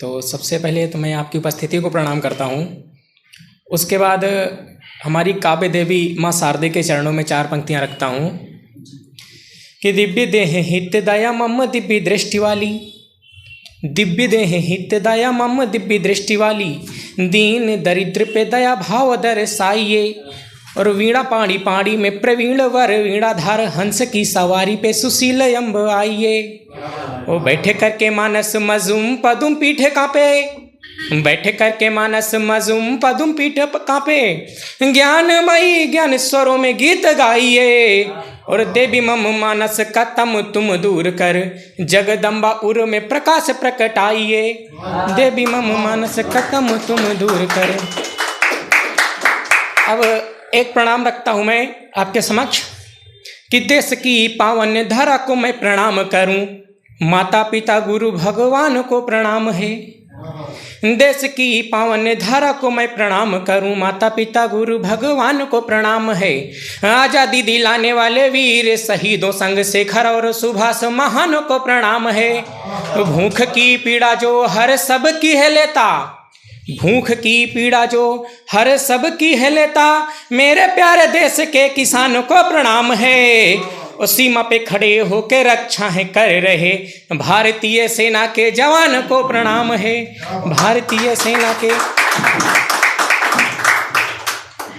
तो सबसे पहले तो मैं आपकी उपस्थिति को प्रणाम करता हूँ। उसके बाद हमारी काव्य देवी माँ शारदे के चरणों में 4 पंक्तियाँ रखता हूँ कि दिव्य देह हित दया मम दिव्य दृष्टि वाली, दिव्य देह हित दया मम दिव्य दृष्टि वाली, दीन दरिद्र पे दया भाव दर्शाइए। और वीणा पाणी पाणी में प्रवीण वर वीणाधार, हंस की सवारी पे सुशील अम्ब आइए। वो बैठे करके मानस मजूम पदुम पीठे कांपे, बैठे करके मानस मजूम पदुम पीठ कांपे, ज्ञानमयी ज्ञान स्वरों में गीत गाइए। और देवी मम मानस का तम तुम दूर कर, जगदम्बा उर में प्रकाश प्रकटाइए। देवी मम मानस का तम तुम दूर कर। अब एक प्रणाम रखता हूँ मैं आपके समक्ष कि देश की पावन धरा को मैं प्रणाम करूं, माता पिता गुरु भगवान को प्रणाम है। देश की पावन धारा को मैं प्रणाम करूं, माता पिता गुरु भगवान को प्रणाम है। आजादी दिलाने वाले वीर शहीदों संग शेखर और सुभाष महान को प्रणाम है। भूख की पीड़ा जो हर सब की है लेता, भूख की पीड़ा जो हर सब की है लेता, मेरे प्यारे देश के किसान को प्रणाम है। और सीमा पे खड़े होके रक्षा है कर रहे भारतीय सेना के जवान को प्रणाम है, भारतीय सेना के।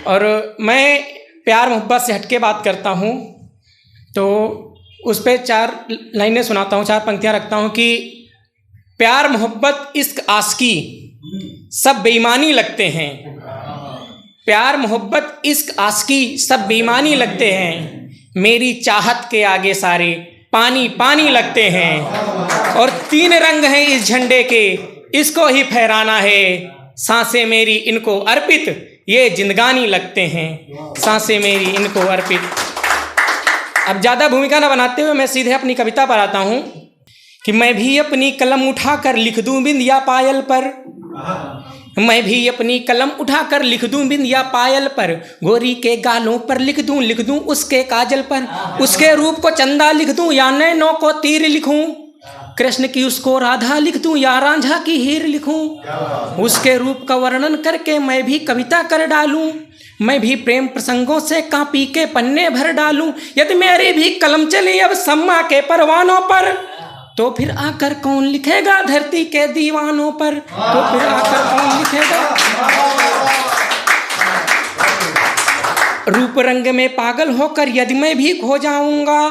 और मैं प्यार मोहब्बत से हटके बात करता हूँ, तो उस पर 4 लाइनें सुनाता हूँ, 4 पंक्तियाँ रखता हूँ कि प्यार मोहब्बत इश्क आशिकी सब बेईमानी लगते हैं, प्यार मोहब्बत इश्क आशिकी सब बेईमानी लगते हैं, मेरी चाहत के आगे सारे पानी पानी लगते हैं। और 3 रंग हैं इस झंडे के, इसको ही फहराना है, सांसें मेरी इनको अर्पित ये जिंदगानी लगते हैं, सांसें मेरी इनको अर्पित। अब ज़्यादा भूमिका न बनाते हुए मैं सीधे अपनी कविता पर आता हूँ कि मैं भी अपनी कलम उठाकर लिख दूं बिंदिया पायल पर, मैं भी अपनी कलम उठाकर लिख दूं बिंदिया पायल पर, गोरी के गालों पर लिख दूं उसके काजल पर, उसके रूप को चंदा लिख दूं या नैनों को तीर लिखूं, कृष्ण की उसको राधा लिख दूं या रांझा की हीर लिखूं, उसके रूप का वर्णन करके मैं भी कविता कर डालूं, मैं भी प्रेम प्रसंगों से कापी के पन्ने भर डालूं। यदि मेरी भी कलम चली अब सम्मा के परवानों पर, तो फिर आकर कौन लिखेगा धरती के दीवानों पर, तो फिर आकर कौन लिखेगा। रूप रंग में पागल होकर यदि मैं भी खो जाऊंगा,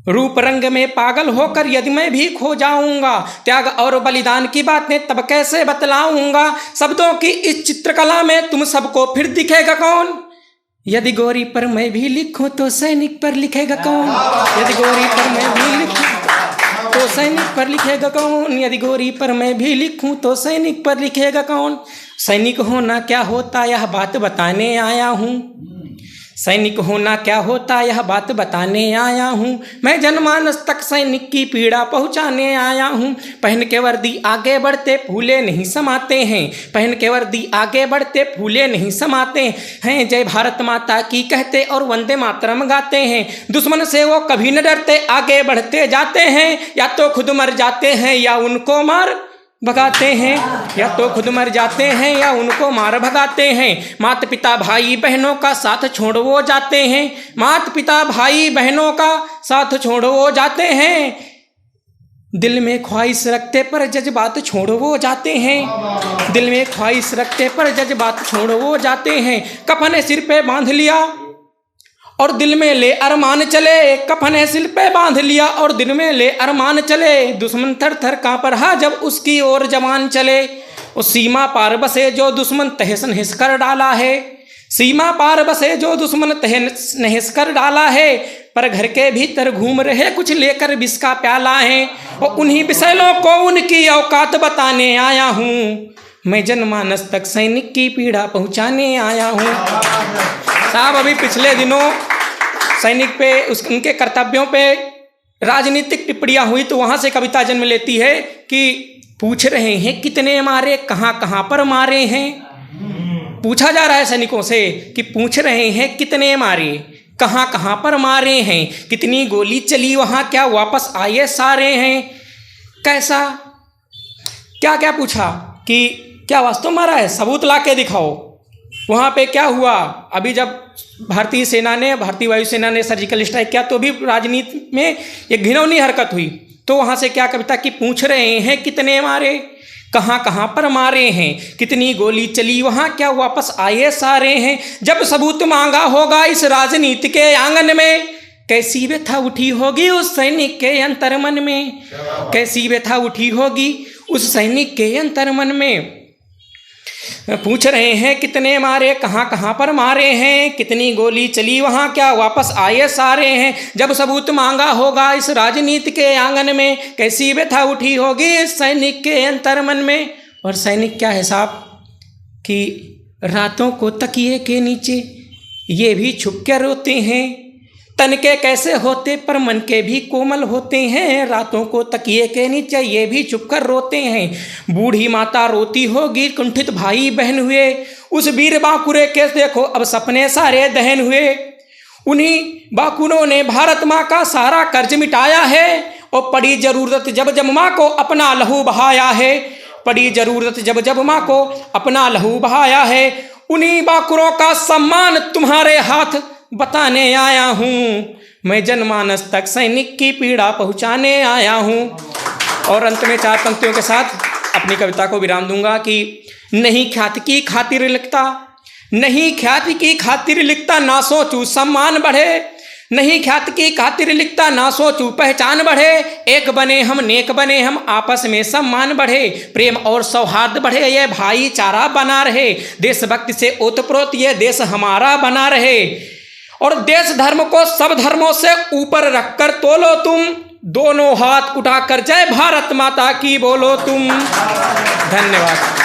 रूप रंग में पागल होकर यदि मैं भी खो जाऊंगा, त्याग और बलिदान की बातें तब कैसे बतलाऊंगा। शब्दों की इस चित्रकला में तुम सबको फिर दिखेगा कौन, यदि गोरी पर मैं भी लिखूं तो सैनिक पर लिखेगा कौन, यदि गोरी पर मैं भी लिखूं तो सैनिक पर लिखेगा कौन, यदि गोरी पर मैं भी लिखूं तो सैनिक पर लिखेगा कौन। सैनिक होना क्या होता यह बात बताने आया हूँ, सैनिक होना क्या होता यह बात बताने आया हूँ, मैं जनमानस तक सैनिक की पीड़ा पहुँचाने आया हूँ। पहन के वर्दी आगे बढ़ते फूले नहीं समाते हैं, पहन के वर्दी आगे बढ़ते फूले नहीं समाते हैं, जय भारत माता की कहते और वंदे मातरम गाते हैं। दुश्मन से वो कभी न डरते आगे बढ़ते जाते हैं, या तो खुद मर जाते हैं या उनको मार भगाते हैं, या तो खुद मर जाते हैं या उनको मार भगाते हैं। माता पिता भाई बहनों का साथ छोड़ वो जाते हैं, माता पिता भाई बहनों का साथ छोड़ वो जाते हैं, दिल में ख्वाहिश रखते पर जज्बात छोड़ वो जाते हैं, दिल में ख्वाहिश रखते पर जज्बात छोड़ वो जाते हैं। कफन सिर पे बांध लिया और दिल में ले अरमान चले, कफन सिर पे बांध लिया और दिल में ले अरमान चले, दुश्मन थर थर कांप रहा जब उसकी ओर जवान चले। उस सीमा पार बसे जो दुश्मन तहस नहस कर डाला है, सीमा पार बसे जो दुश्मन तहस नहस कर डाला है, पर घर के भीतर घूम रहे कुछ लेकर विष का प्याला है। और उन्हीं बिसैलों को उनकी औकात बताने आया हूँ, मैं जनमानस तक सैनिक की पीड़ा पहुँचाने आया हूँ। साहब अभी पिछले दिनों सैनिक पे उनके कर्तव्यों पे राजनीतिक टिप्पणियाँ हुई, तो वहाँ से कविता जन्म लेती है कि पूछ रहे हैं कितने मारे कहाँ कहाँ पर मारे हैं। पूछा जा रहा है सैनिकों से कि पूछ रहे हैं कितने मारे कहाँ कहाँ पर मारे हैं, कितनी गोली चली वहाँ क्या वापस आए सारे हैं। कैसा क्या क्या पूछा कि क्या वास्तव मारा है, सबूत ला के दिखाओ। वहाँ पे क्या हुआ, अभी जब भारतीय वायुसेना ने सर्जिकल स्ट्राइक किया तो भी राजनीति में एक घिनौनी हरकत हुई। तो वहाँ से क्या कविता की पूछ रहे हैं कितने मारे, कहाँ कहाँ पर मारे हैं, कितनी गोली चली, वहाँ क्या वापस आए सारे हैं। जब सबूत मांगा होगा इस राजनीति के आंगन में, कैसी व्यथा उठी होगी उस सैनिक के अंतर्मन में, कैसी व्यथा उठी होगी उस सैनिक के अंतर्मन में। पूछ रहे हैं कितने मारे, कहाँ कहाँ पर मारे हैं, कितनी गोली चली, वहाँ क्या वापस आए सारे हैं। जब सबूत मांगा होगा इस राजनीति के आंगन में, कैसी व्यथा उठी होगी इस सैनिक के अंतर्मन में। और सैनिक क्या है साहब कि रातों को तकिए के नीचे ये भी छुप कर रोते हैं, तन के कैसे होते पर मन के भी कोमल होते हैं। रातों को तकिए के नीचे ये भी छुप कर रोते हैं। बूढ़ी माता रोती होगी, कुंठित भाई बहन हुए, उस वीर बांकुरे के देखो अब सपने सारे दहन हुए। उन्हीं बांकुरों ने भारत माँ का सारा कर्ज मिटाया है, और पड़ी जरूरत जब जब माँ को अपना लहू बहाया है, पड़ी जरूरत जब जब माँ को अपना लहू बहाया है। उन्हीं बांकुरों का सम्मान तुम्हारे हाथ बताने आया हूँ, मैं जनमानस तक सैनिक की पीड़ा पहुँचाने आया हूँ। और अंत में 4 पंक्तियों के साथ अपनी कविता को विराम दूंगा कि नहीं ख्याति की खातिर लिखता, नहीं ख्याति की खातिर लिखता, ना सोचूं सम्मान बढ़े, नहीं ख्याति की खातिर लिखता, ना सोचूं पहचान बढ़े। एक बने हम, नेक बने हम, आपस में सम्मान बढ़े, प्रेम और सौहार्द बढ़े, ये भाईचारा बना रहे, देशभक्ति से ओतप्रोत ये देश हमारा बना रहे। और देश धर्म को सब धर्मों से ऊपर रखकर तोलो तुम, दोनों हाथ उठाकर जय भारत माता की बोलो तुम। धन्यवाद।